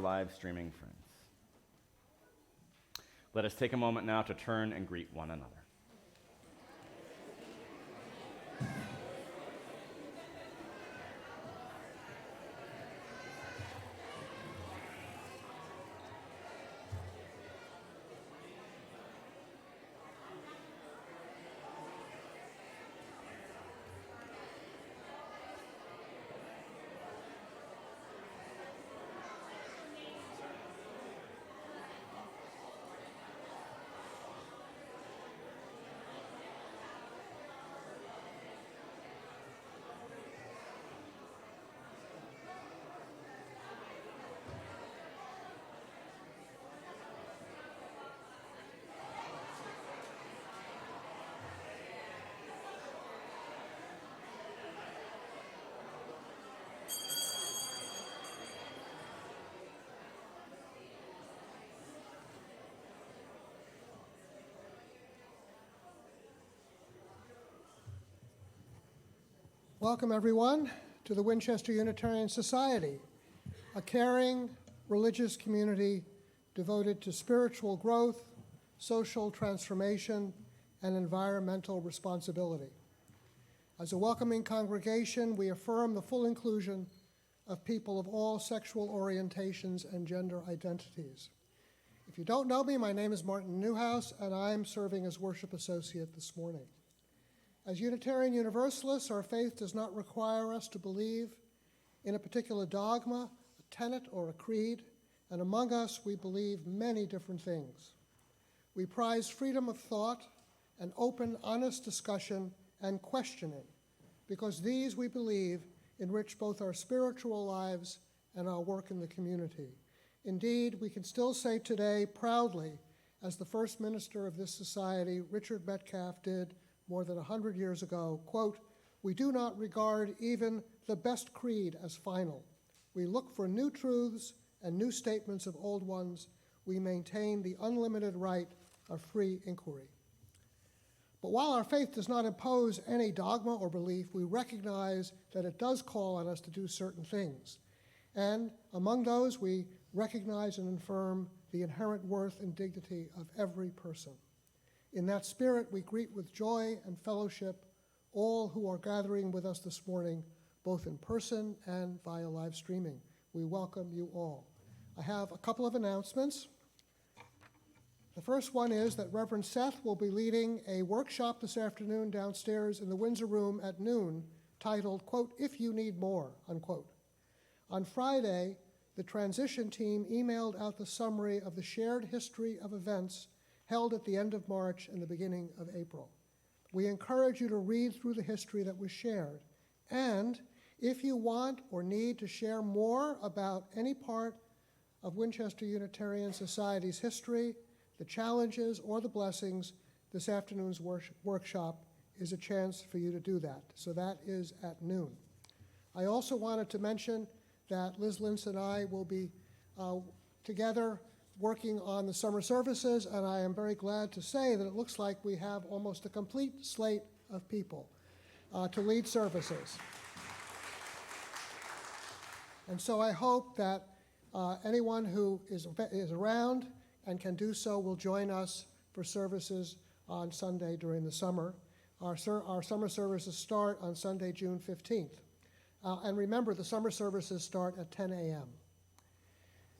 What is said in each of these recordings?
Live streaming friends. Let us take a moment now to turn and greet one another. Welcome, everyone, to the Winchester Unitarian Society, a caring religious community devoted to spiritual growth, social transformation, and environmental responsibility. As a welcoming congregation, we affirm the full inclusion of people of all sexual orientations and gender identities. If you don't know me, my name is Martin Newhouse, and I'm serving as worship associate this morning. As Unitarian Universalists, our faith does not require us to believe in a particular dogma, a tenet, or a creed, and among us we believe many different things. We prize freedom of thought and open, honest discussion and questioning, because these, we believe, enrich both our spiritual lives and our work in the community. Indeed, we can still say today proudly, as the first minister of this society, Richard Metcalf, did more than 100 years ago, quote, "We do not regard even the best creed as final. We look for new truths and new statements of old ones. We maintain the unlimited right of free inquiry." But while our faith does not impose any dogma or belief, we recognize that it does call on us to do certain things. And among those, we recognize and affirm the inherent worth and dignity of every person. In that spirit, we greet with joy and fellowship all who are gathering with us this morning, both in person and via live streaming. We welcome you all. I have a couple of announcements. The first one is that Reverend Seth will be leading a workshop this afternoon downstairs in the Windsor Room at noon titled, quote, "If You Need More," unquote. On Friday, the transition team emailed out the summary of the shared history of events held at the end of March and the beginning of April. We encourage you to read through the history that was shared. And if you want or need to share more about any part of Winchester Unitarian Society's history, the challenges, or the blessings, this afternoon's workshop is a chance for you to do that. So that is at noon. I also wanted to mention that Liz Lintz and I will be together working on the summer services, and I am very glad to say that it looks like we have almost a complete slate of people to lead services. And so I hope that anyone who is around and can do so will join us for services on Sunday during the summer. Our summer services start on Sunday, June 15th. And remember, the summer services start at 10 a.m.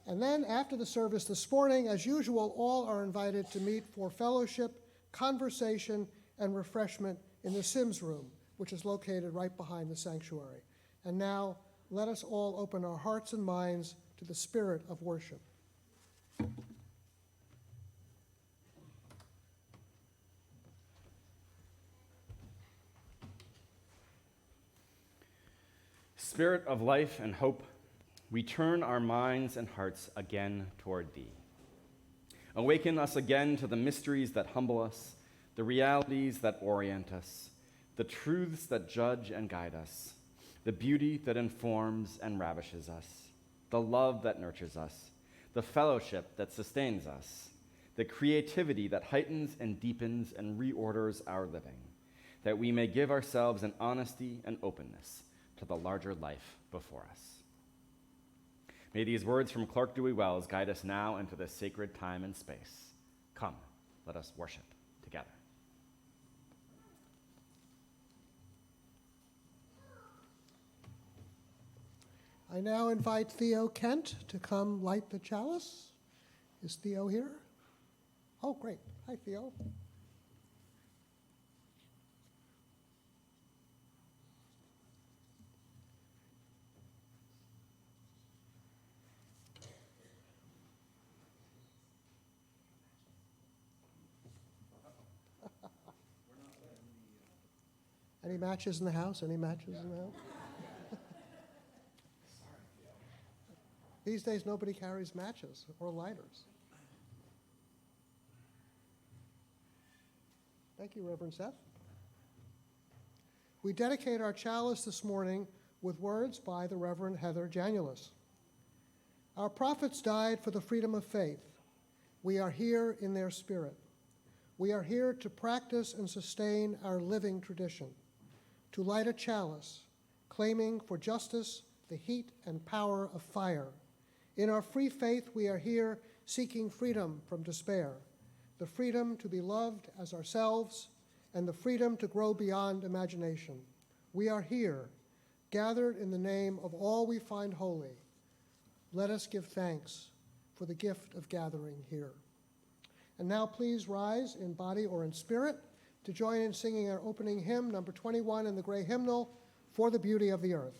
And then after the service this morning, as usual, all are invited to meet for fellowship, conversation, and refreshment in the Sims Room, which is located right behind the sanctuary. And now, let us all open our hearts and minds to the spirit of worship. Spirit of life and hope, we turn our minds and hearts again toward thee. Awaken us again to the mysteries that humble us, the realities that orient us, the truths that judge and guide us, the beauty that informs and ravishes us, the love that nurtures us, the fellowship that sustains us, the creativity that heightens and deepens and reorders our living, that we may give ourselves an honesty and openness to the larger life before us. May these words from Clark Dewey Wells guide us now into this sacred time and space. Come, let us worship together. I now invite Theo Kent to come light the chalice. Is Theo here? Oh, great. Hi, Theo. Any matches in the house? Any matches in the house? These days, nobody carries matches or lighters. Thank you, Reverend Seth. We dedicate our chalice this morning with words by the Reverend Heather Janulis. Our prophets died for the freedom of faith. We are here in their spirit. We are here to practice and sustain our living tradition, to light a chalice, claiming for justice the heat and power of fire. In our free faith, we are here seeking freedom from despair, the freedom to be loved as ourselves, and the freedom to grow beyond imagination. We are here, gathered in the name of all we find holy. Let us give thanks for the gift of gathering here. And now please rise in body or in spirit to join in singing our opening hymn, number 21 in the Gray Hymnal, For the Beauty of the Earth.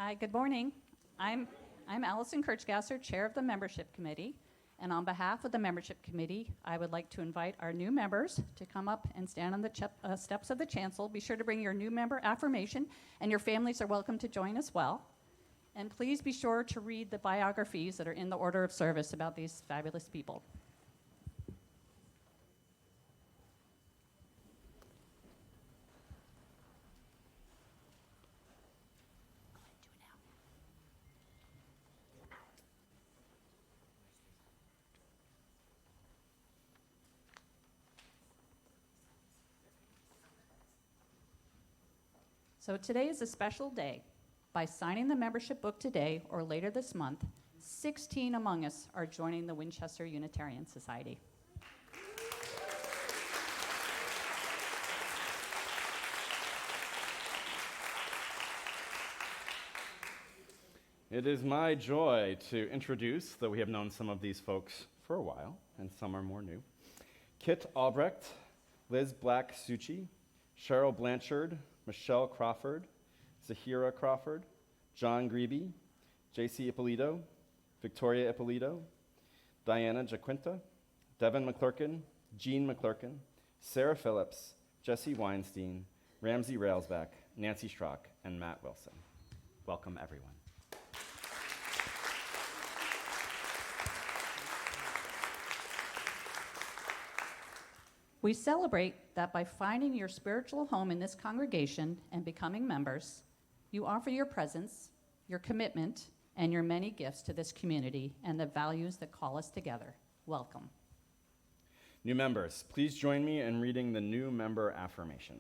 Hi, good morning. I'm Allison Kirchgasser, Chair of the Membership Committee, and on behalf of the Membership Committee, I would like to invite our new members to come up and stand on the steps of the chancel. Be sure to bring your new member affirmation, and your families are welcome to join as well. And please be sure to read the biographies that are in the order of service about these fabulous people. So today is a special day. By signing the membership book today or later this month, 16 among us are joining the Winchester Unitarian Society. It is my joy to introduce, though we have known some of these folks for a while, and some are more new, Kit Albrecht, Liz Black-Succi, Cheryl Blanchard, Michelle Crawford, Zahira Crawford, John Grebe, J.C. Ippolito, Victoria Ippolito, Diana Jaquinta, Devin McClurkin, Jean McClurkin, Sarah Phillips, Jesse Weinstein, Ramsey Railsback, Nancy Strock, and Matt Wilson. Welcome, everyone. We celebrate that by finding your spiritual home in this congregation and becoming members, you offer your presence, your commitment, and your many gifts to this community and the values that call us together. Welcome. New members, please join me in reading the new member affirmation.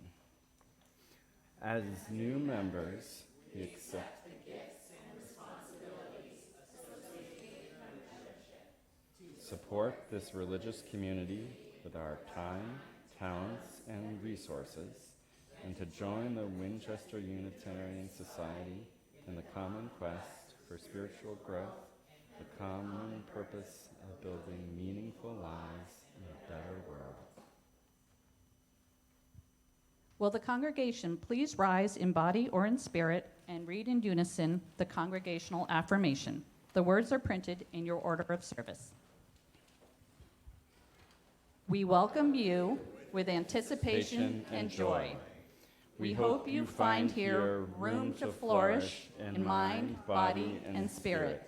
As new members, we accept the gifts and responsibilities associated with membership, support this religious community with our time, talents, and resources, and to join the Winchester Unitarian Society in the common quest for spiritual growth, the common purpose of building meaningful lives in a better world. Will the congregation please rise in body or in spirit and read in unison the congregational affirmation? The words are printed in your order of service. We welcome you with anticipation and joy. We hope you find here room to flourish in mind, body, and spirit.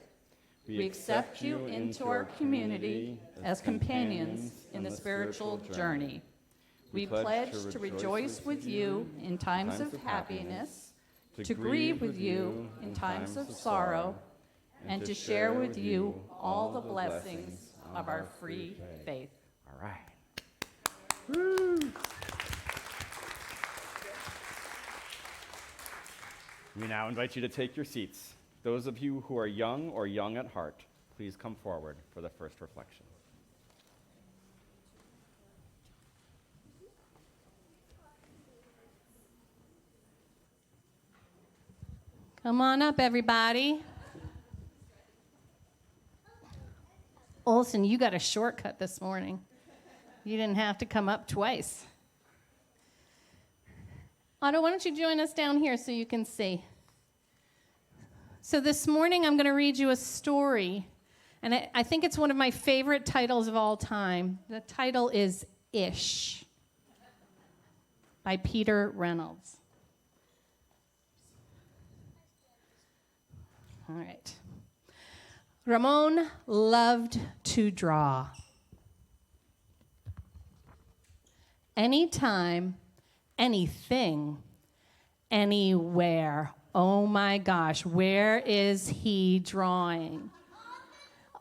We accept you into our community as companions in the spiritual journey. We pledge to rejoice with you in times of happiness, to grieve with you in times of sorrow, and to share with you all the blessings of our free faith. All right. Woo. We now invite you to take your seats. Those of you who are young or young at heart, please come forward for the first reflection. Come on up, everybody. Olson, you got a shortcut this morning. You didn't have to come up twice. Otto, why don't you join us down here so you can see? So this morning I'm going to read you a story, and I think it's one of my favorite titles of all time. The title is Ish by Peter Reynolds. All right. Ramon loved to draw. Anytime, anything, anywhere. Oh my gosh, where is he drawing?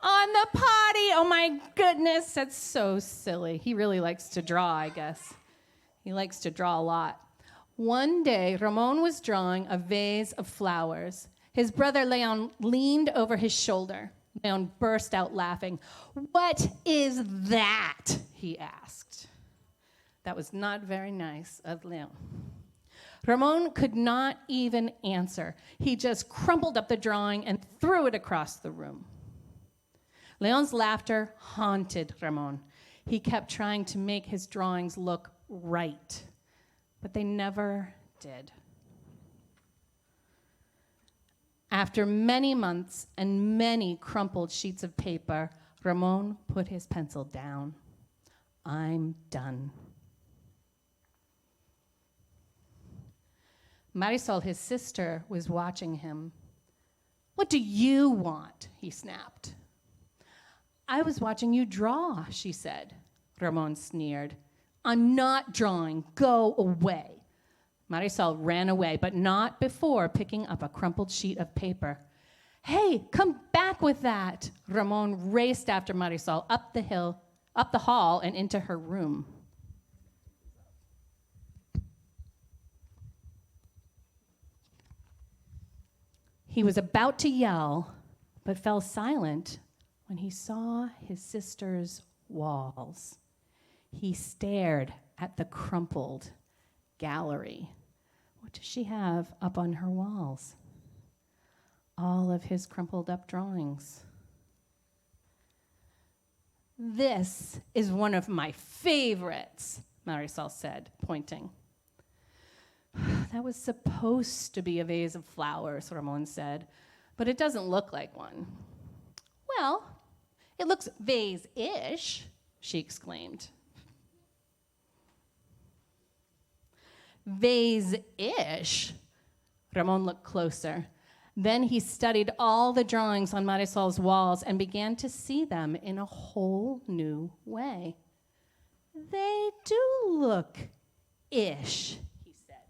On the potty. Oh my goodness, that's so silly. He really likes to draw, I guess. He likes to draw a lot. One day, Ramon was drawing a vase of flowers. His brother Leon leaned over his shoulder. Leon burst out laughing. "What is that?" he asked. That was not very nice of Leon. Ramon could not even answer. He just crumpled up the drawing and threw it across the room. Leon's laughter haunted Ramon. He kept trying to make his drawings look right, but they never did. After many months and many crumpled sheets of paper, Ramon put his pencil down. "I'm done." Marisol, his sister, was watching him. "What do you want?" he snapped. "I was watching you draw," she said. Ramon sneered. "I'm not drawing. Go away." Marisol ran away, but not before picking up a crumpled sheet of paper. "Hey, come back with that." Ramon raced after Marisol up the hall, and into her room. He was about to yell, but fell silent when he saw his sister's walls. He stared at the crumpled gallery. What does she have up on her walls? all of his crumpled up drawings. "This is one of my favorites," Marisol said, pointing. "That was supposed to be a vase of flowers," Ramon said, "but it doesn't look like one." "Well, it looks vase-ish," she exclaimed. "Vase-ish?" Ramon looked closer. Then he studied all the drawings on Marisol's walls and began to see them in a whole new way. "They do look ish," he said.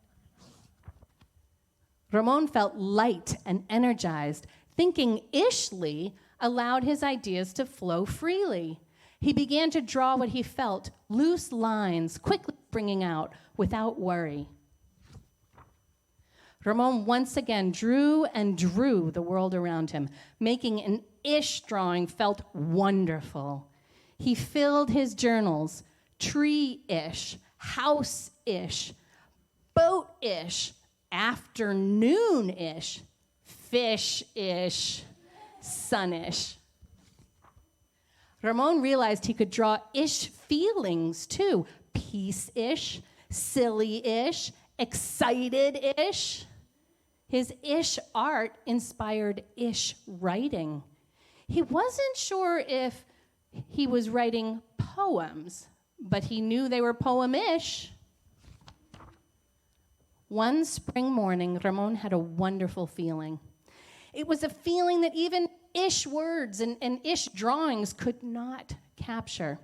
Ramon felt light and energized. Thinking ishly allowed his ideas to flow freely. He began to draw what he felt, loose lines, quickly springing out without worry. Ramon once again drew and drew the world around him, making an ish drawing felt wonderful. He filled his journals, tree-ish, house-ish, boat-ish, afternoon-ish, fish-ish, sun-ish. Ramon realized he could draw ish feelings too, peace-ish, silly-ish, excited-ish. His ish art inspired ish writing. He wasn't sure if he was writing poems, but he knew they were poem-ish. One spring morning, Ramon had a wonderful feeling. It was a feeling that even ish words and ish drawings could not capture.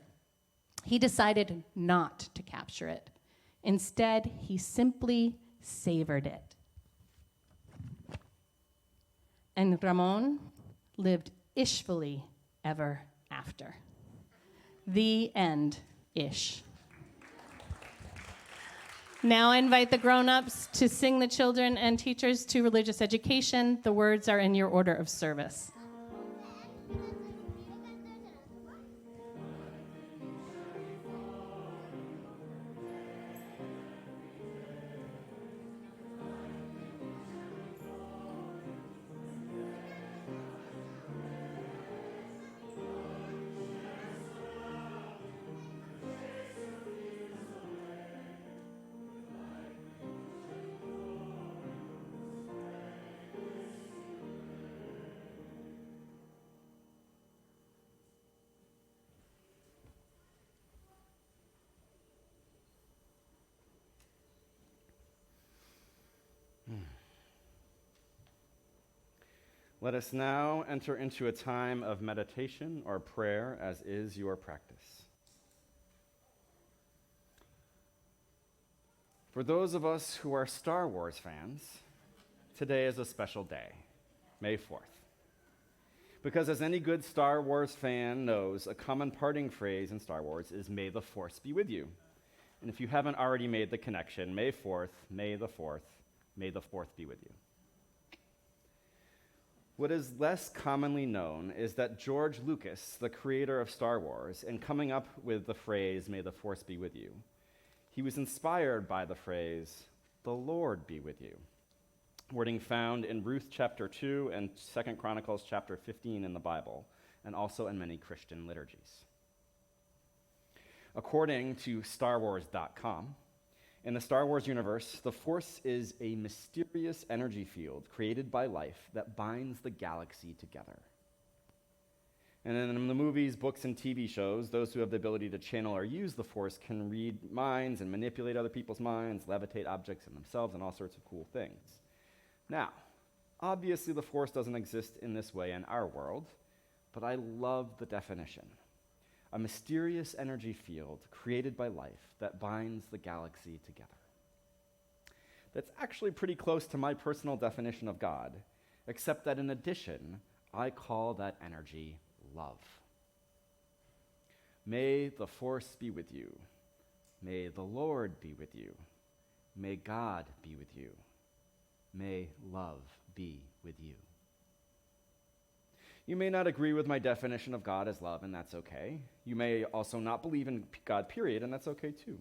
He decided not to capture it. Instead, he simply savored it. And Ramon lived ishfully ever after. The end, ish. Now I invite the grown-ups to sing the children and teachers to religious education. The words are in your order of service. Let us now enter into a time of meditation or prayer, as is your practice. For those of us who are Star Wars fans, today is a special day, May 4th. Because as any good Star Wars fan knows, a common parting phrase in Star Wars is, "May the Force be with you." And if you haven't already made the connection, May 4th, May the 4th, May the 4th be with you. What is less commonly known is that George Lucas, the creator of Star Wars, in coming up with the phrase, "May the Force be with you," he was inspired by the phrase, "The Lord be with you," wording found in Ruth chapter 2 and 2 Chronicles chapter 15 in the Bible, and also in many Christian liturgies. According to StarWars.com, in the Star Wars universe, the Force is a mysterious energy field created by life that binds the galaxy together. And in the movies, books, and TV shows, those who have the ability to channel or use the Force can read minds and manipulate other people's minds, levitate objects in themselves, and all sorts of cool things. Now, obviously the Force doesn't exist in this way in our world, but I love the definition. A mysterious energy field created by life that binds the galaxy together. That's actually pretty close to my personal definition of God, except that in addition, I call that energy love. May the Force be with you. May the Lord be with you. May God be with you. May love be with you. You may not agree with my definition of God as love, and that's okay. You may also not believe in God, period, and that's okay too.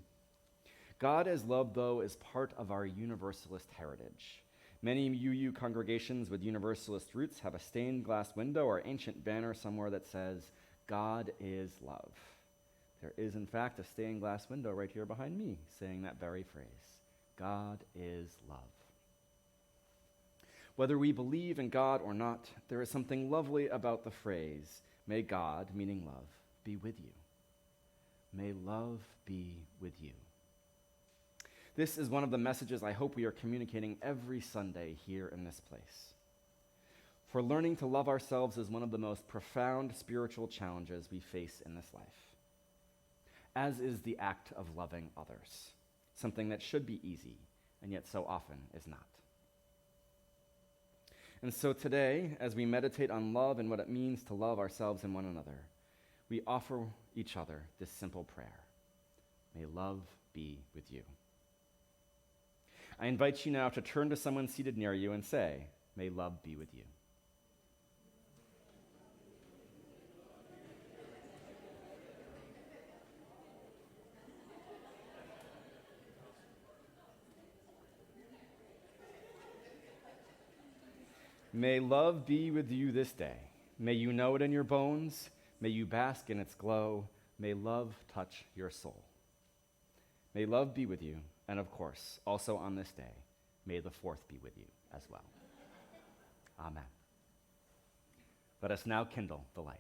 God as love, though, is part of our universalist heritage, Many UU congregations with Universalist roots have a stained glass window or ancient banner somewhere that says, God is love. There is, in fact, a stained glass window right here behind me saying that very phrase. God is love. Whether we believe in God or not, there is something lovely about the phrase, may God, meaning love, be with you. May love be with you. This is one of the messages I hope we are communicating every Sunday here in this place. For learning to love ourselves is one of the most profound spiritual challenges we face in this life, as is the act of loving others, something that should be easy and yet so often is not. And so today, as we meditate on love and what it means to love ourselves and one another, we offer each other this simple prayer. May love be with you. I invite you now to turn to someone seated near you and say, may love be with you. May love be with you this day. May you know it in your bones. May you bask in its glow. May love touch your soul. May love be with you, and of course, also on this day, may the fourth be with you as well. Amen. Let us now kindle the light.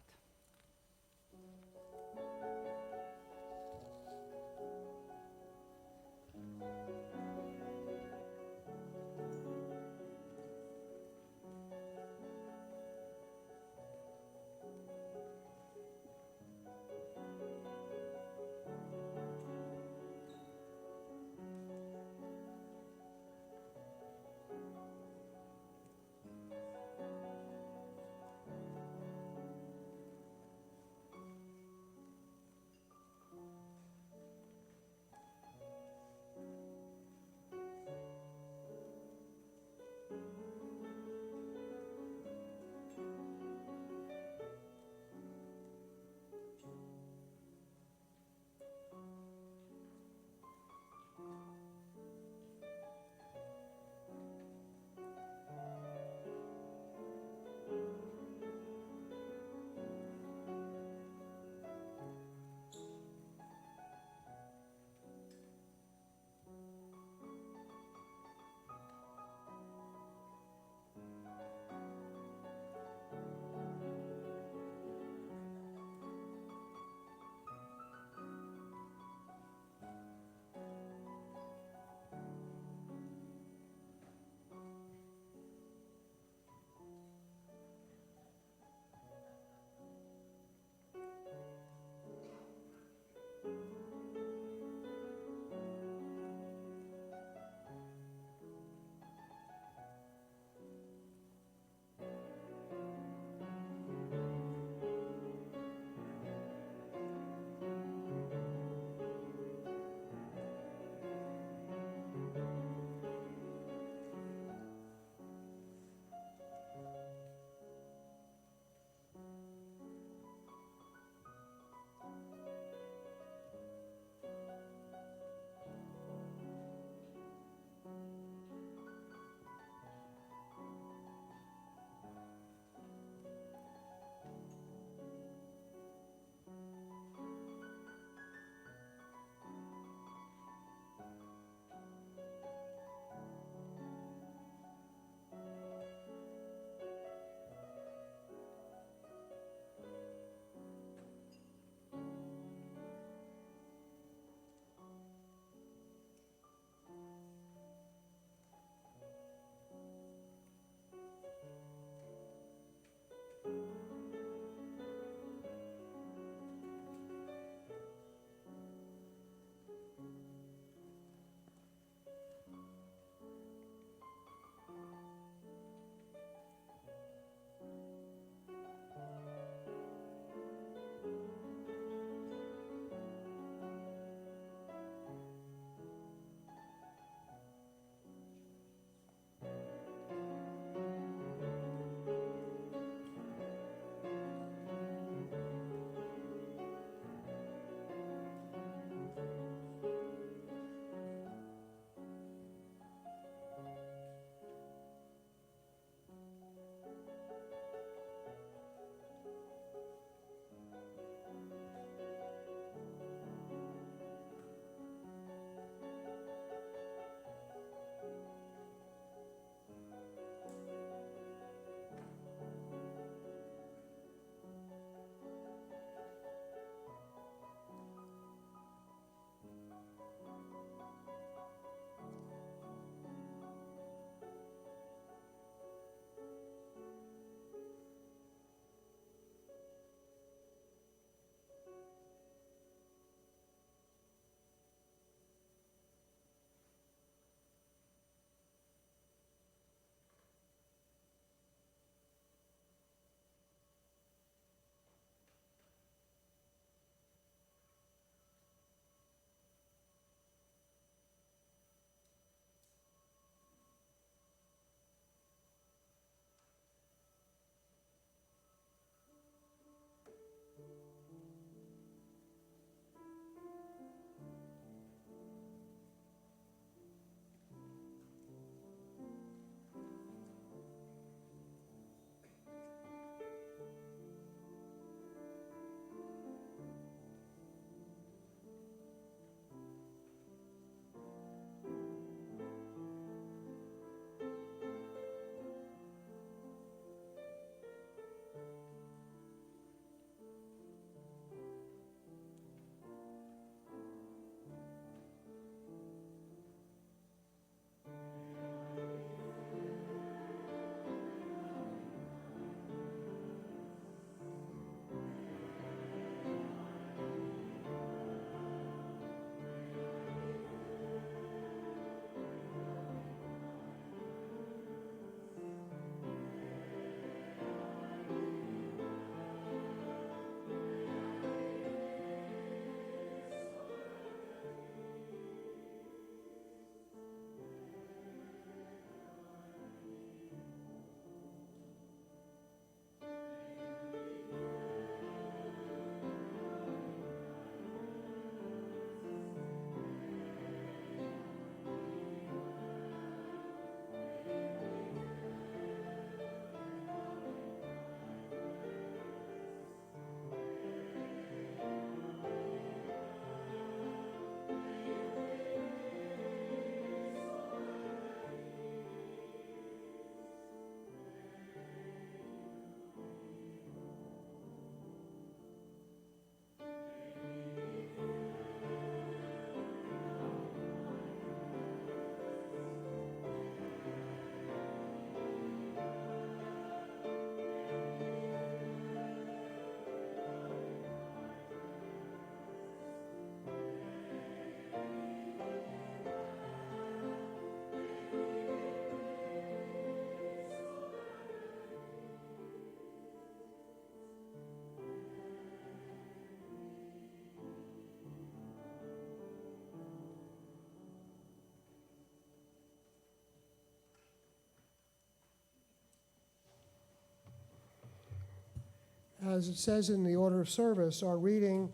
As it says in the order of service, our reading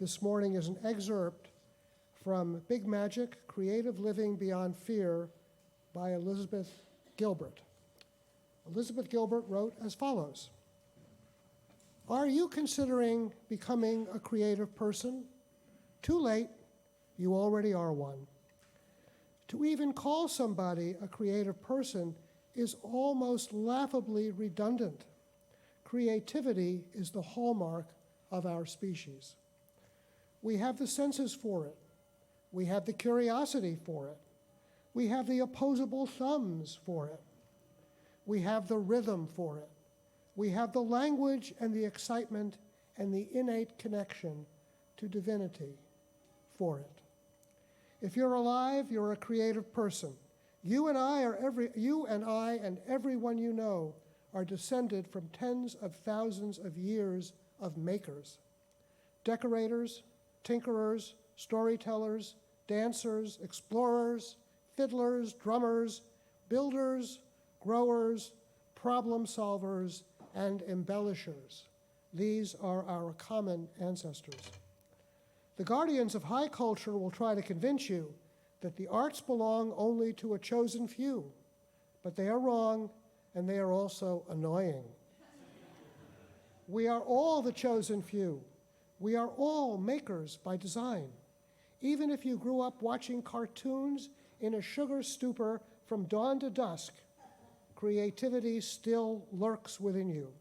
this morning is an excerpt from Big Magic, Creative Living Beyond Fear by Elizabeth Gilbert. Elizabeth Gilbert wrote as follows: Are you considering becoming a creative person? Too late, you already are one. To even call somebody a creative person is almost laughably redundant. Creativity is the hallmark of our species. We have the senses for it. We have the curiosity for it. We have the opposable thumbs for it. We have the rhythm for it. We have the language and the excitement and the innate connection to divinity for it. If you're alive, you're a creative person. You and I and everyone you know are descended from tens of thousands of years of makers. Decorators, tinkerers, storytellers, dancers, explorers, fiddlers, drummers, builders, growers, problem solvers, and embellishers. These are our common ancestors. The guardians of high culture will try to convince you that the arts belong only to a chosen few, but they are wrong, and they are also annoying. We are all the chosen few. We are all makers by design. Even if you grew up watching cartoons in a sugar stupor from dawn to dusk, creativity still lurks within you.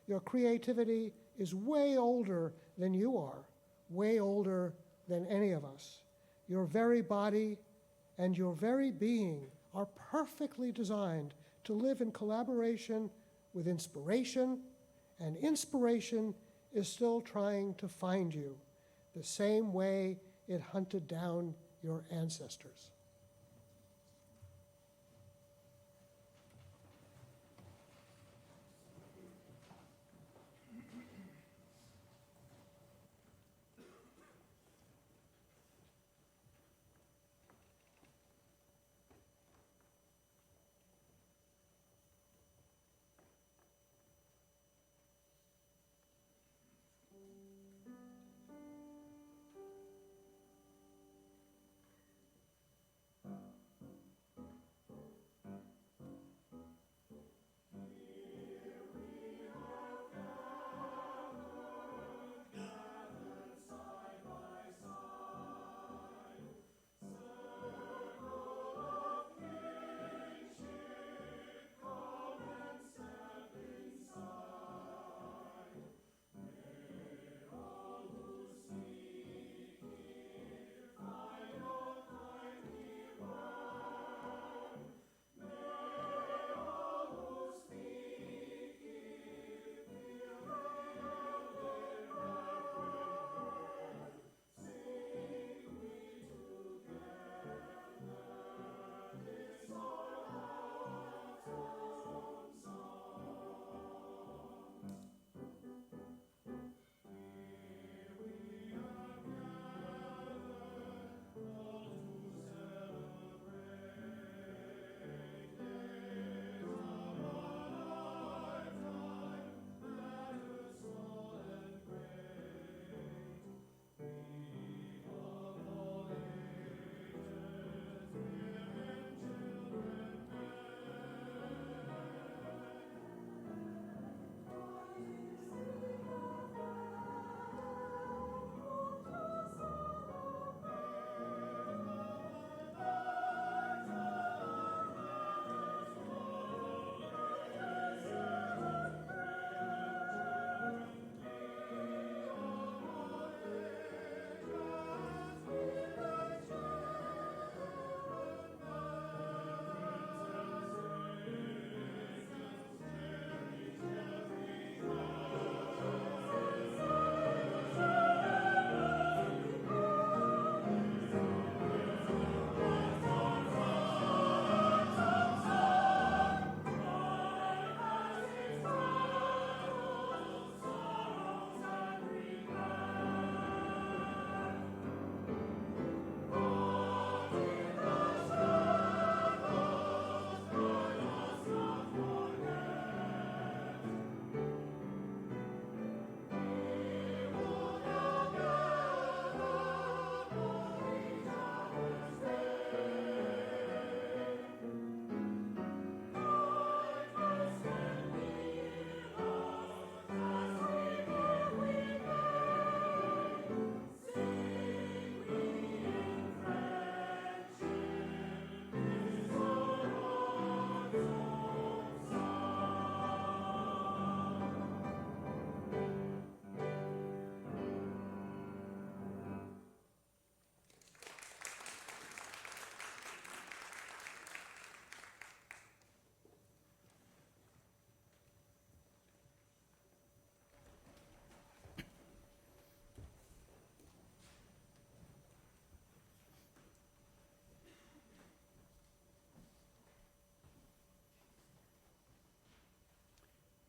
Your creativity is way older than you are, way older than any of us. Your very body and your very being are perfectly designed to live in collaboration with inspiration, and inspiration is still trying to find you the same way it hunted down your ancestors.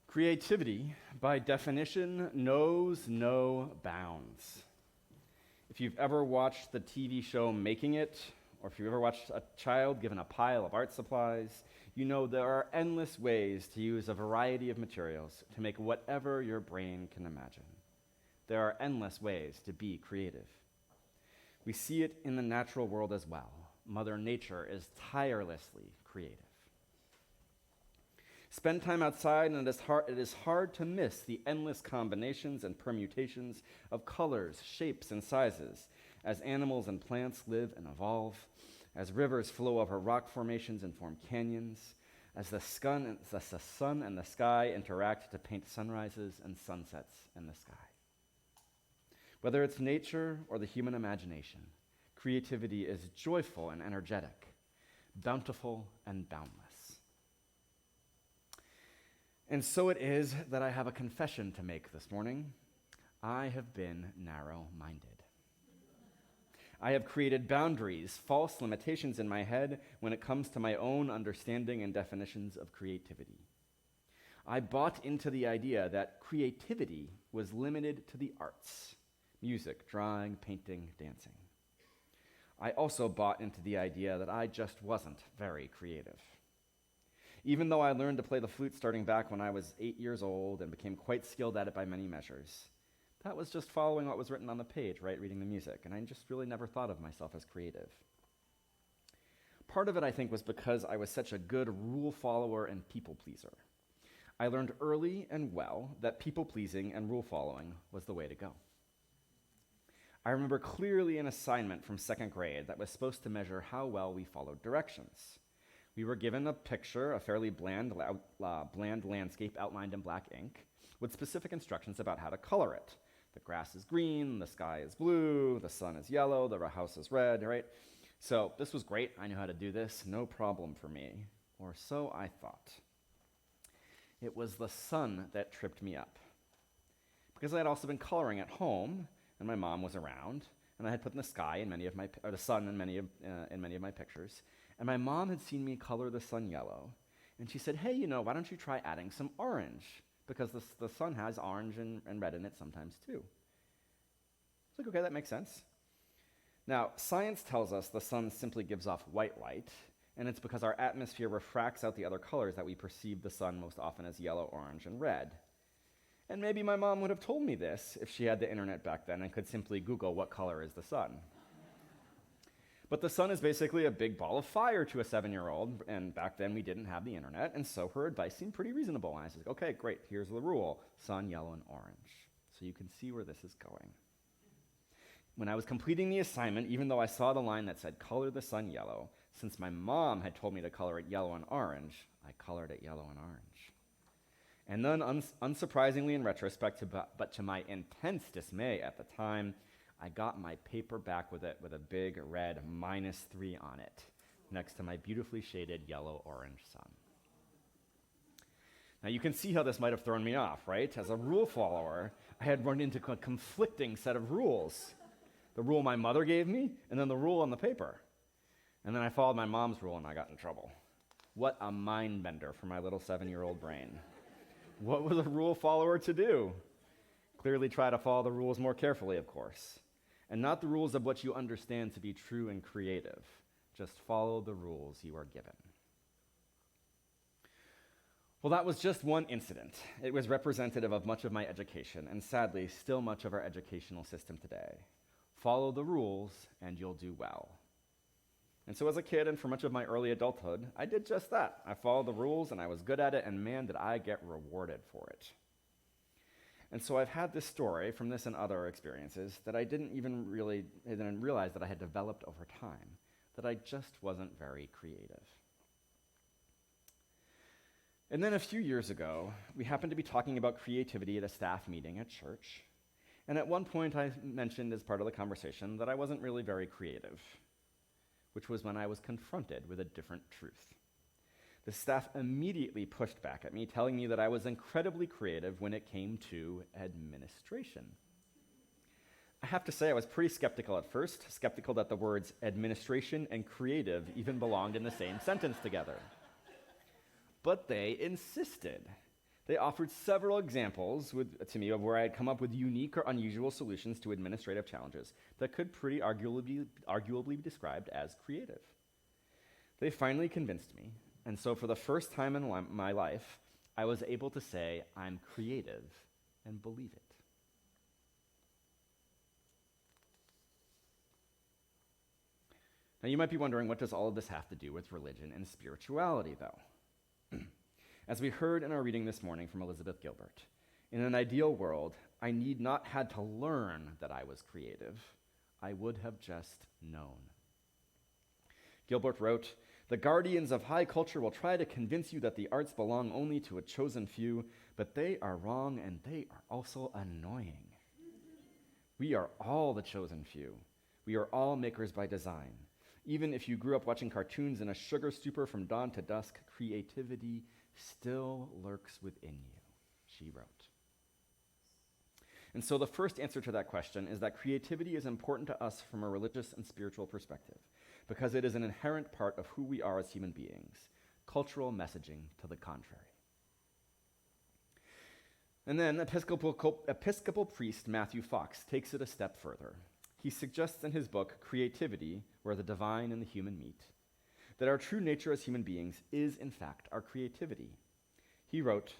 Creativity, by definition, knows no bounds. If you've ever watched the TV show Making It, or if you've ever watched a child given a pile of art supplies, you know there are endless ways to use a variety of materials to make whatever your brain can imagine. There are endless ways to be creative. We see it in the natural world as well. Mother Nature is tirelessly creative. Spend time outside, and it is hard to miss the endless combinations and permutations of colors, shapes, and sizes as animals and plants live and evolve, as rivers flow over rock formations and form canyons, as the sun and the sky interact to paint sunrises and sunsets in the sky. Whether it's nature or the human imagination, creativity is joyful and energetic, bountiful and boundless. And so it is that I have a confession to make this morning. I have been narrow-minded. I have created boundaries, false limitations in my head when it comes to my own understanding and definitions of creativity. I bought into the idea that creativity was limited to the arts: music, drawing, painting, dancing. I also bought into the idea that I just wasn't very creative. Even though I learned to play the flute starting back when I was 8 years old and became quite skilled at it by many measures, that was just following what was written on the page, right, reading the music, and I just really never thought of myself as creative. Part of it, I think, was because I was such a good rule follower and people pleaser. I learned early and well that people pleasing and rule following was the way to go. I remember clearly an assignment from second grade that was supposed to measure how well we followed directions. We were given a picture, a fairly bland landscape outlined in black ink, with specific instructions about how to color it. The grass is green, the sky is blue, the sun is yellow, the house is red, right? So this was great. I knew how to do this, no problem for me, or so I thought. It was the sun that tripped me up. Because I had also been coloring at home, and my mom was around, and I had put in the sky in many of my, or the sun in many of my pictures, and my mom had seen me color the sun yellow, and she said, hey, why don't you try adding some orange? Because the sun has orange and red in it sometimes too. It's like, okay, that makes sense. Now, science tells us the sun simply gives off white light, and it's because our atmosphere refracts out the other colors that we perceive the sun most often as yellow, orange, and red. And maybe my mom would have told me this if she had the internet back then and could simply Google what color is the sun. But the sun is basically a big ball of fire to a 7-year-old, and back then we didn't have the internet, and so her advice seemed pretty reasonable. And I said, okay, great, here's the rule: sun, yellow, and orange. So you can see where this is going. When I was completing the assignment, even though I saw the line that said color the sun yellow, since my mom had told me to color it yellow and orange, I colored it yellow and orange. And then, unsurprisingly in retrospect, but to my intense dismay at the time, I got my paper back with a big red -3 on it, next to my beautifully shaded yellow-orange sun. Now you can see how this might have thrown me off, right? As a rule follower, I had run into a conflicting set of rules. The rule my mother gave me, and then the rule on the paper. And then I followed my mom's rule and I got in trouble. What a mind bender for my little 7-year-old brain. What was a rule follower to do? Clearly try to follow the rules more carefully, of course. And not the rules of what you understand to be true and creative. Just follow the rules you are given. Well, that was just one incident. It was representative of much of my education, and sadly, still much of our educational system today. Follow the rules, and you'll do well. And so as a kid, and for much of my early adulthood, I did just that. I followed the rules, and I was good at it, and man, did I get rewarded for it. And so I've had this story from this and other experiences that I didn't realize that I had developed over time, that I just wasn't very creative. And then a few years ago, we happened to be talking about creativity at a staff meeting at church, and at one point I mentioned as part of the conversation that I wasn't really very creative, which was when I was confronted with a different truth. The staff immediately pushed back at me, telling me that I was incredibly creative when it came to administration. I have to say I was pretty skeptical at first, skeptical that the words administration and creative even belonged in the same sentence together. But they insisted. They offered several examples to me of where I had come up with unique or unusual solutions to administrative challenges that could pretty arguably be described as creative. They finally convinced me, and so for the first time in my life, I was able to say, I'm creative, and believe it. Now, you might be wondering, what does all of this have to do with religion and spirituality, though? As we heard in our reading this morning from Elizabeth Gilbert, in an ideal world, I need not had to learn that I was creative. I would have just known. Gilbert wrote, "The guardians of high culture will try to convince you that the arts belong only to a chosen few, but they are wrong and they are also annoying. We are all the chosen few. We are all makers by design. Even if you grew up watching cartoons in a sugar stupor from dawn to dusk, creativity still lurks within you," she wrote. And so the first answer to that question is that creativity is important to us from a religious and spiritual perspective, because it is an inherent part of who we are as human beings, cultural messaging to the contrary. And then Episcopal priest Matthew Fox takes it a step further. He suggests in his book, Creativity, Where the Divine and the Human Meet, that our true nature as human beings is, in fact, our creativity. He wrote,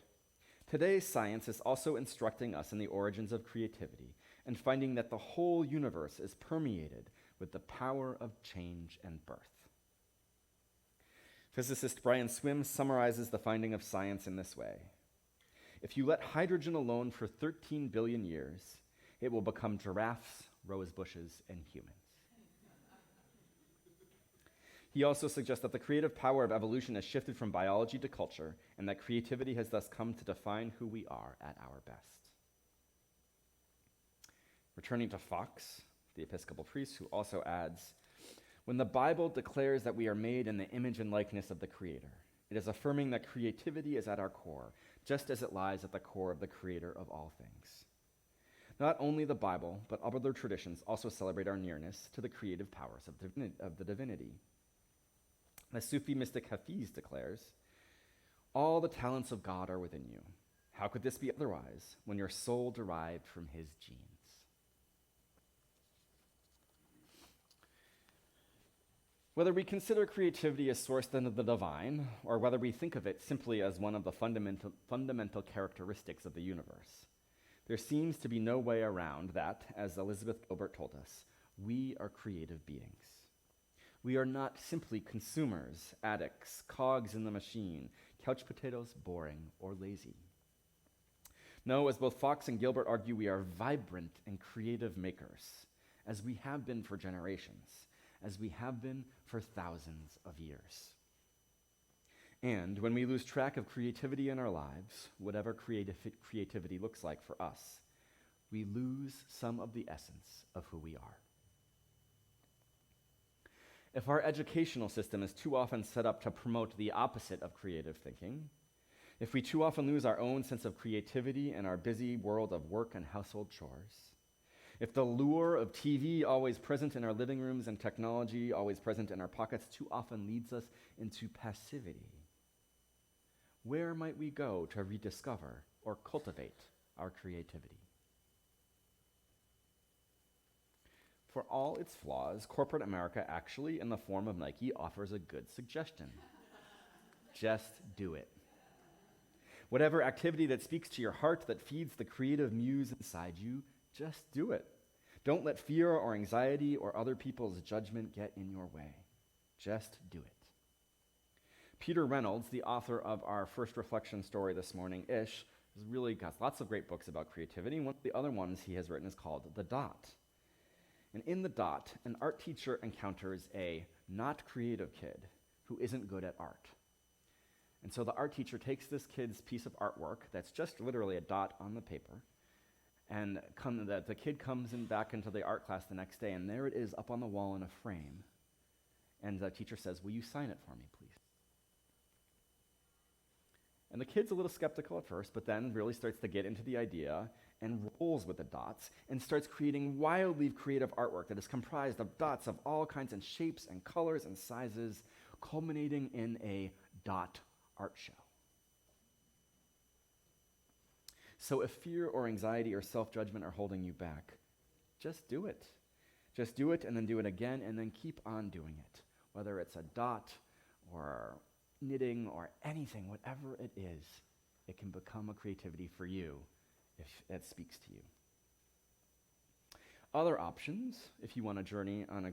"Today, science is also instructing us in the origins of creativity and finding that the whole universe is permeated with the power of change and birth." Physicist Brian Swimme summarizes the finding of science in this way: "If you let hydrogen alone for 13 billion years, it will become giraffes, rose bushes, and humans." He also suggests that the creative power of evolution has shifted from biology to culture, and that creativity has thus come to define who we are at our best. Returning to Fox, the Episcopal priest, who also adds, "When the Bible declares that we are made in the image and likeness of the Creator, it is affirming that creativity is at our core, just as it lies at the core of the Creator of all things. Not only the Bible, but other traditions also celebrate our nearness to the creative powers of the divinity. As Sufi mystic Hafiz declares, all the talents of God are within you. How could this be otherwise when your soul derived from his genes?" Whether we consider creativity as sourced in the divine, or whether we think of it simply as one of the fundamental characteristics of the universe, there seems to be no way around that, as Elizabeth Gilbert told us, we are creative beings. We are not simply consumers, addicts, cogs in the machine, couch potatoes, boring, or lazy. No, as both Fox and Gilbert argue, we are vibrant and creative makers, as we have been for generations, as we have been for thousands of years. And when we lose track of creativity in our lives, whatever creativity looks like for us, we lose some of the essence of who we are. If our educational system is too often set up to promote the opposite of creative thinking, if we too often lose our own sense of creativity in our busy world of work and household chores, if the lure of TV always present in our living rooms and technology always present in our pockets too often leads us into passivity, where might we go to rediscover or cultivate our creativity? For all its flaws, corporate America actually, in the form of Nike, offers a good suggestion. Just do it. Whatever activity that speaks to your heart, that feeds the creative muse inside you, just do it. Don't let fear or anxiety or other people's judgment get in your way. Just do it. Peter Reynolds, the author of our first reflection story this morning, Ish, has really got lots of great books about creativity. One of the other ones he has written is called The Dot. And in The Dot, an art teacher encounters a not creative kid who isn't good at art. And so the art teacher takes this kid's piece of artwork that's just literally a dot on the paper, and the kid comes back into the art class the next day, and there it is up on the wall in a frame. And the teacher says, "Will you sign it for me, please?" And the kid's a little skeptical at first, but then really starts to get into the idea and rolls with the dots and starts creating wildly creative artwork that is comprised of dots of all kinds and shapes and colors and sizes, culminating in a dot art show. So if fear or anxiety or self-judgment are holding you back, just do it. Just do it and then do it again and then keep on doing it. Whether it's a dot or knitting or anything, whatever it is, it can become a creativity for you if it speaks to you. Other options, if you want to journey on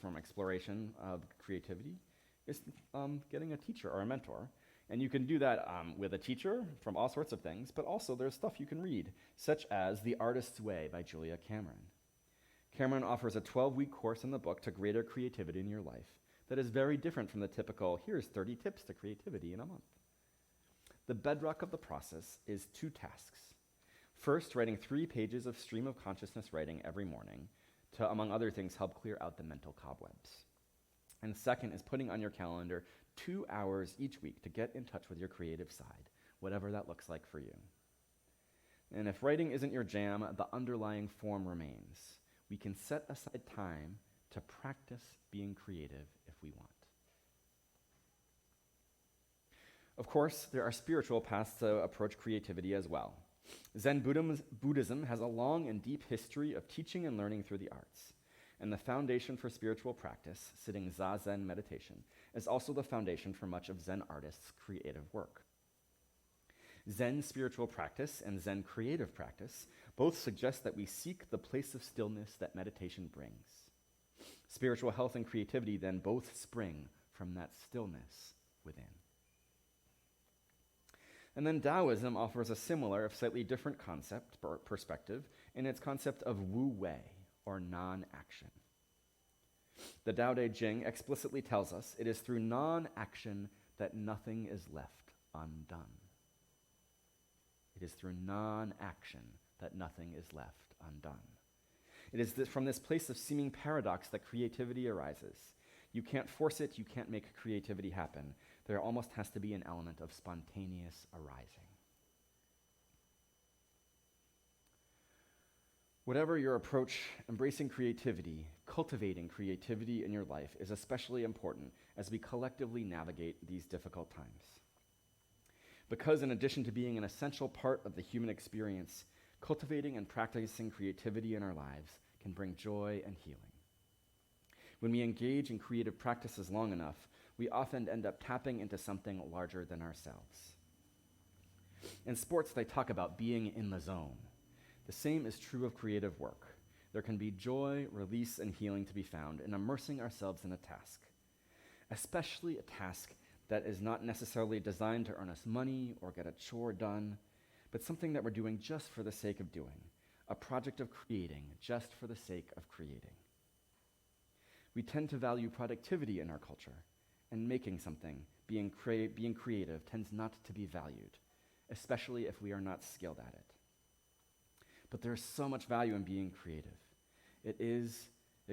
from exploration of creativity, is getting a teacher or a mentor. And you can do that with a teacher from all sorts of things, but also there's stuff you can read, such as The Artist's Way by Julia Cameron. Cameron offers a 12-week course in the book to greater creativity in your life that is very different from the typical, here's 30 tips to creativity in a month. The bedrock of the process is 2 tasks. First, writing 3 pages of stream of consciousness writing every morning to, among other things, help clear out the mental cobwebs. And second is putting on your calendar 2 hours each week to get in touch with your creative side, whatever that looks like for you. And if writing isn't your jam, the underlying form remains. We can set aside time to practice being creative if we want. Of course, there are spiritual paths to approach creativity as well. Zen Buddhism has a long and deep history of teaching and learning through the arts. And the foundation for spiritual practice, sitting Zazen meditation, is also the foundation for much of Zen artists' creative work. Zen spiritual practice and Zen creative practice both suggest that we seek the place of stillness that meditation brings. Spiritual health and creativity then both spring from that stillness within. And then Taoism offers a similar, if slightly different concept or perspective in its concept of Wu Wei, or non-action. The Tao Te Ching explicitly tells us it is through non-action that nothing is left undone. It is through non-action that nothing is left undone. It is from this place of seeming paradox that creativity arises. You can't force it, you can't make creativity happen. There almost has to be an element of spontaneous arising. Whatever your approach, embracing creativity, cultivating creativity in your life is especially important as we collectively navigate these difficult times. Because in addition to being an essential part of the human experience, cultivating and practicing creativity in our lives can bring joy and healing. When we engage in creative practices long enough, we often end up tapping into something larger than ourselves. In sports, they talk about being in the zone. The same is true of creative work. There can be joy, release, and healing to be found in immersing ourselves in a task, especially a task that is not necessarily designed to earn us money or get a chore done, but something that we're doing just for the sake of doing, a project of creating just for the sake of creating. We tend to value productivity in our culture, and making something, being creative, tends not to be valued, especially if we are not skilled at it. But there's so much value in being creative. It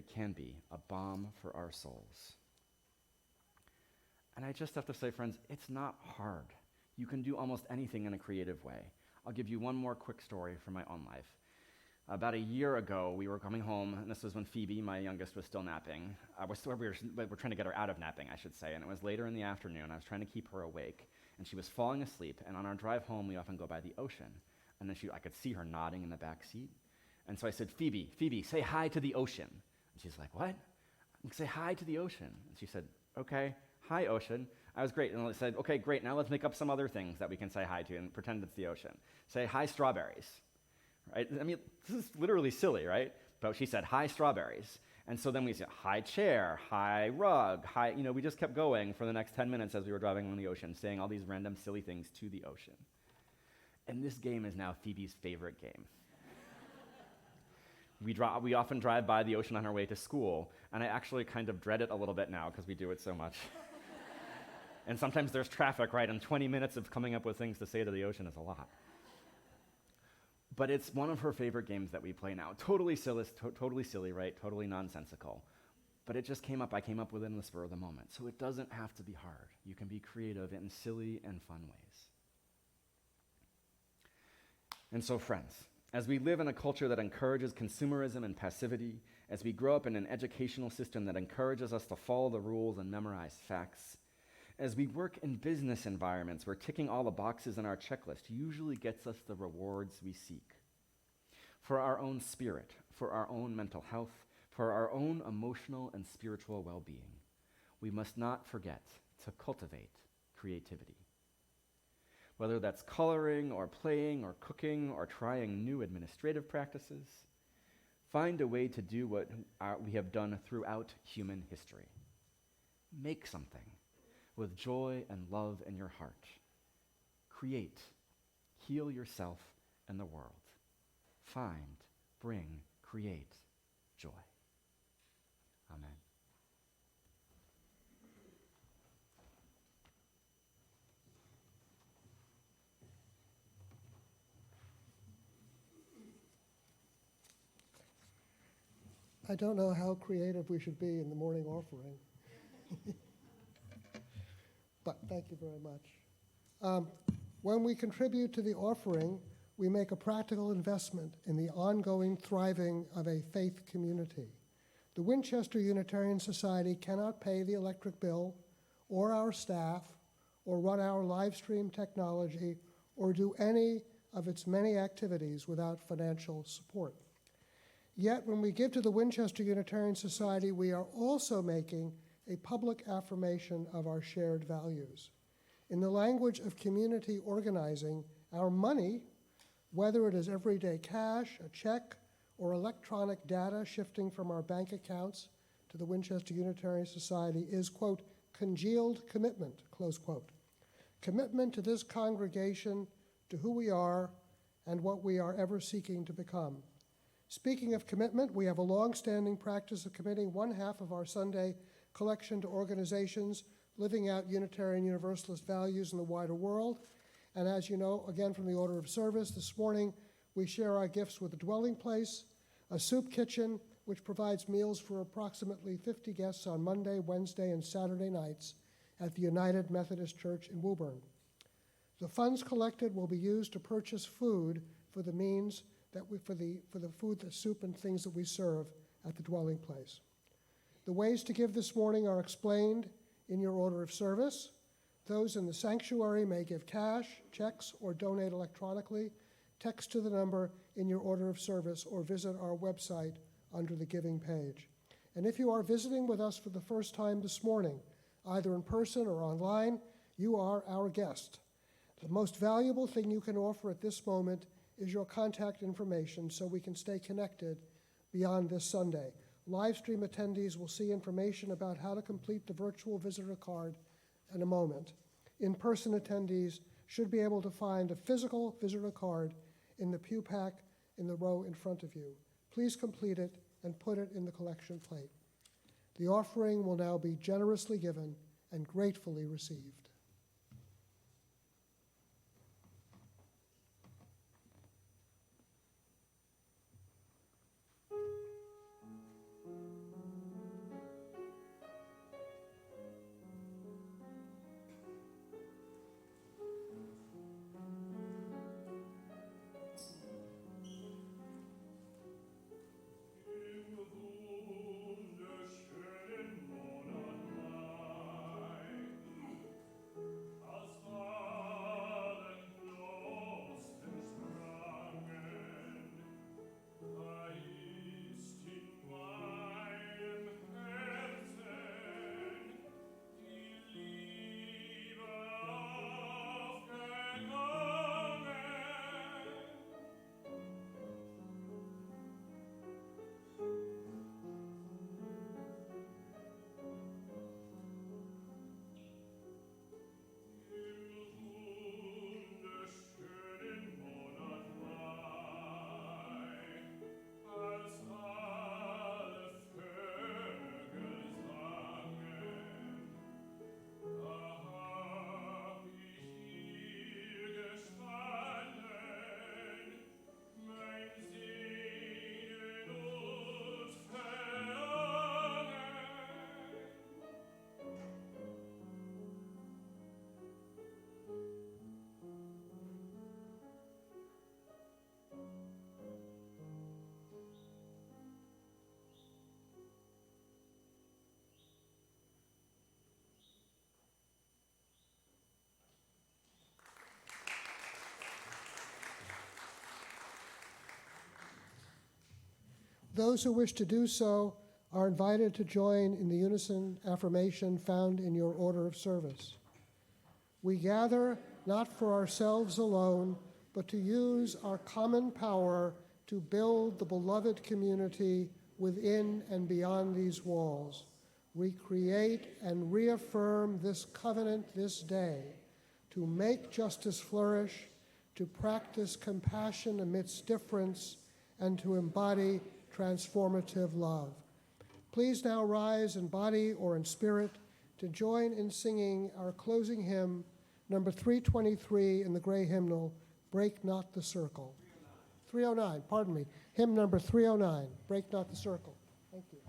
can be a balm for our souls. And I just have to say, friends, it's not hard. You can do almost anything in a creative way. I'll give you one more quick story from my own life. About a year ago, we were coming home, and this was when Phoebe, my youngest, was still napping. We were trying to get her out of napping, I should say, and it was later in the afternoon. I was trying to keep her awake, and she was falling asleep, and on our drive home, we often go by the ocean. And then I could see her nodding in the back seat. And so I said, Phoebe, say hi to the ocean. And she's like, what? Say hi to the ocean. And she said, okay, hi, ocean. I was great. And I said, okay, great, now let's make up some other things that we can say hi to and pretend it's the ocean. Say hi, strawberries. Right? I mean, this is literally silly, right? But she said, hi, strawberries. And so then we said, hi, chair, hi, rug, hi, we just kept going for the next 10 minutes as we were driving on the ocean, saying all these random silly things to the ocean. And this game is now Phoebe's favorite game. We often drive by the ocean on our way to school, and I actually kind of dread it a little bit now because we do it so much. And sometimes there's traffic, right? And 20 minutes of coming up with things to say to the ocean is a lot. But it's one of her favorite games that we play now. Totally silly, right? Totally nonsensical. But it just came up. I came up with it in the spur of the moment. So it doesn't have to be hard. You can be creative in silly and fun ways. And so, friends, as we live in a culture that encourages consumerism and passivity, as we grow up in an educational system that encourages us to follow the rules and memorize facts, As we work in business environments where ticking all the boxes on our checklist usually gets us the rewards we seek. For our own spirit, for our own mental health, for our own emotional and spiritual well-being, we must not forget to cultivate creativity. Whether that's coloring or playing or cooking or trying new administrative practices, find a way to do what we have done throughout human history. Make something with joy and love in your heart. Create, heal yourself and the world. Find, bring, create joy. Amen. I don't know how creative we should be in the morning offering. But thank you very much. When we contribute to the offering, we make a practical investment in the ongoing thriving of a faith community. The Winchester Unitarian Society cannot pay the electric bill, or our staff, or run our live stream technology, or do any of its many activities without financial support. Yet, when we give to the Winchester Unitarian Society, we are also making a public affirmation of our shared values. In the language of community organizing, our money, whether it is everyday cash, a check, or electronic data shifting from our bank accounts to the Winchester Unitarian Society, is, quote, congealed commitment, close quote. Commitment to this congregation, to who we are, and what we are ever seeking to become. Speaking of commitment, we have a long-standing practice of committing one half of our Sunday collection to organizations living out Unitarian Universalist values in the wider world. And as you know, again from the order of service, this morning we share our gifts with the Dwelling Place, a soup kitchen which provides meals for approximately 50 guests on Monday, Wednesday, and Saturday nights at the United Methodist Church in Woburn. The funds collected will be used to purchase food for the means that for the food, the soup, and things that we serve at the Dwelling Place. The ways to give this morning are explained in your order of service. Those in the sanctuary may give cash, checks, or donate electronically. Text to the number in your order of service or visit our website under the Giving page. And if you are visiting with us for the first time this morning, either in person or online, you are our guest. The most valuable thing you can offer at this moment is your contact information so we can stay connected beyond this Sunday. Live stream attendees will see information about how to complete the virtual visitor card in a moment. In-person attendees should be able to find a physical visitor card in the pew pack in the row in front of you. Please complete it and put it in the collection plate. The offering will now be generously given and gratefully received. Those who wish to do so are invited to join in the unison affirmation found in your order of service. We gather not for ourselves alone, but to use our common power to build the beloved community within and beyond these walls. Recreate and reaffirm this covenant this day, to make justice flourish, to practice compassion amidst difference, and to embody transformative love. Please now rise in body or in spirit to join in singing our closing hymn, number 323 in the gray hymnal, Break Not the Circle. 309, pardon me. Hymn number 309, Break Not the Circle. Thank you.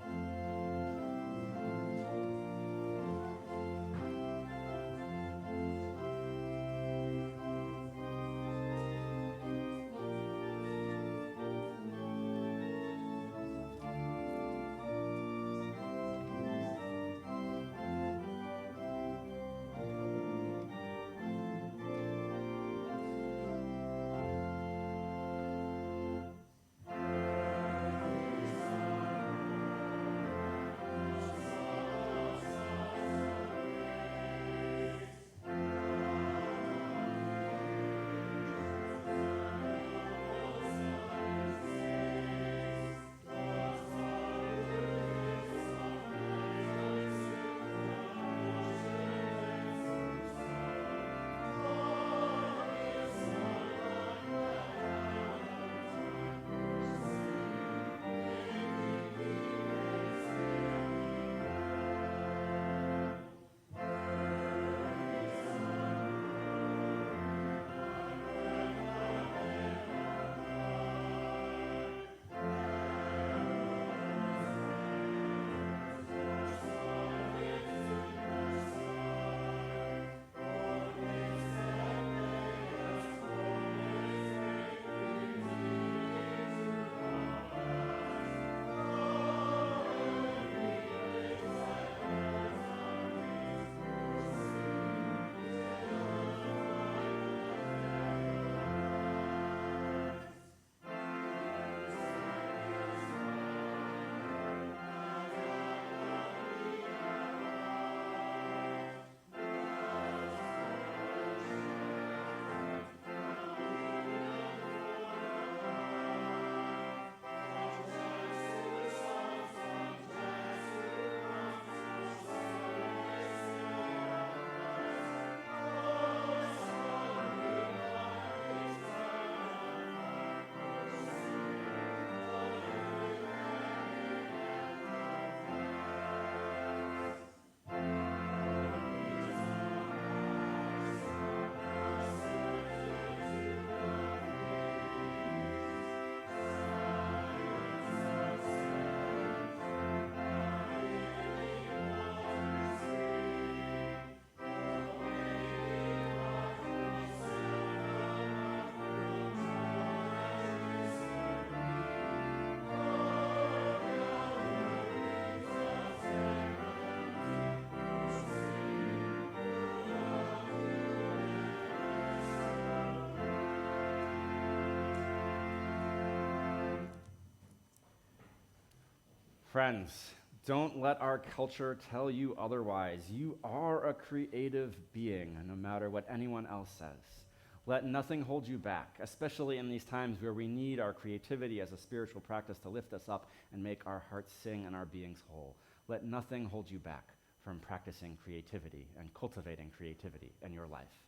Friends, don't let our culture tell you otherwise. You are a creative being, no matter what anyone else says. Let nothing hold you back, especially in these times where we need our creativity as a spiritual practice to lift us up and make our hearts sing and our beings whole. Let nothing hold you back from practicing creativity and cultivating creativity in your life.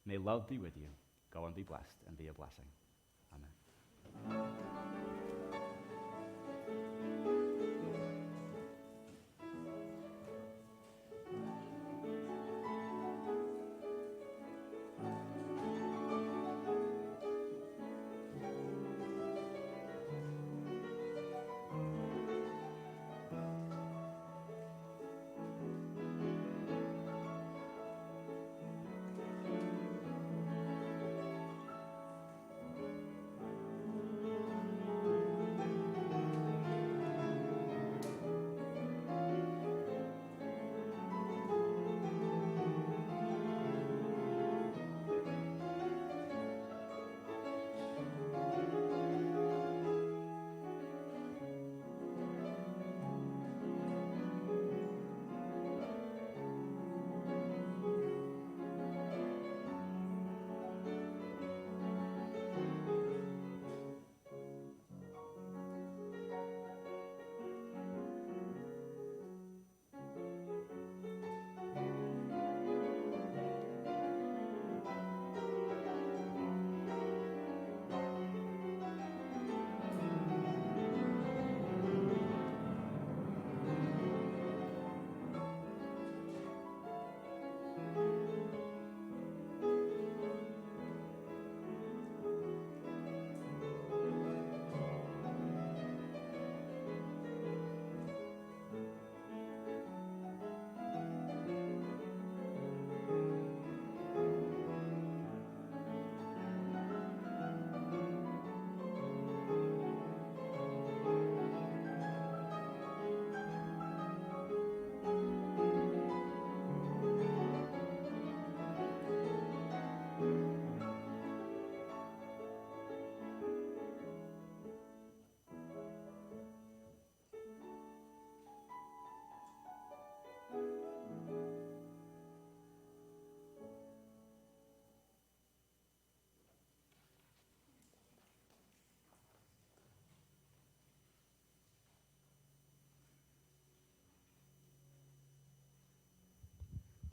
May love be with you. Go and be blessed and be a blessing. Amen.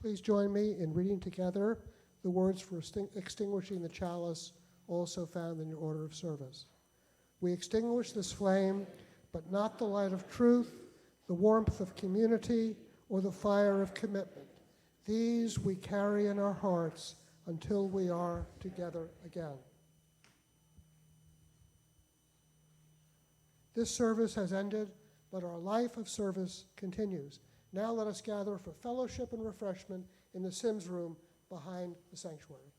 Please join me in reading together the words for extinguishing the chalice, also found in your order of service. We extinguish this flame, but not the light of truth, the warmth of community, or the fire of commitment. These we carry in our hearts until we are together again. This service has ended, but our life of service continues. Now let us gather for fellowship and refreshment in the Sims room behind the sanctuary.